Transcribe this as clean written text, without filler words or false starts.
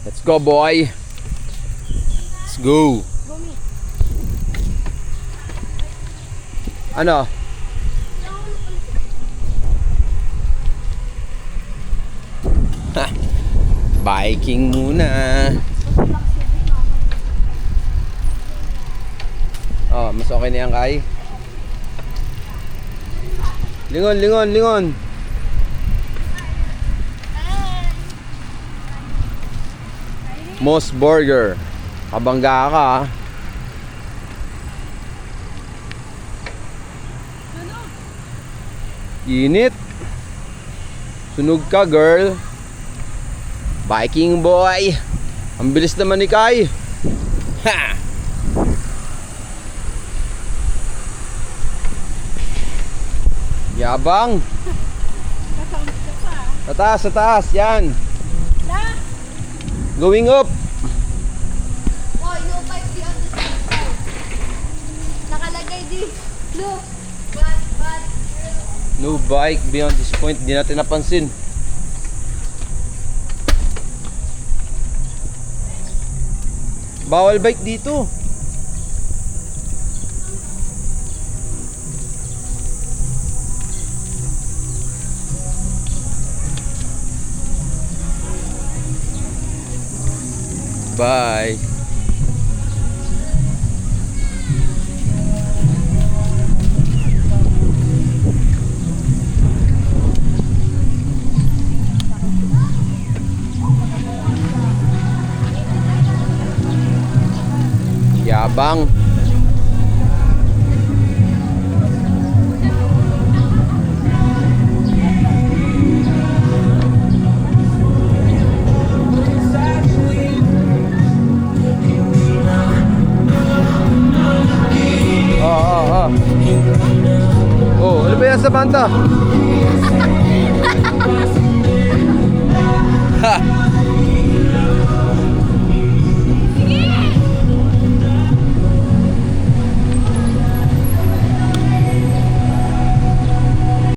Let's go, boy. Let's go. Ano? Ha, biking muna. Oh, mas okay na yan, Kai. Lingon, lingon, lingon. Moss Burger. Kabangga ka, ha? Init. Sunog ka, girl. Biking boy. Ang bilis naman ni Kai. Ha! Yabang. Sa taas, sa taas. Yan. Going up. Oh, no pipe beyond the point. Nakalagay di. Look. But. No bike beyond this point. Di natin napansin. Bawal bike dito. Bye. Yabang. Oh, ano ba yan sa banta?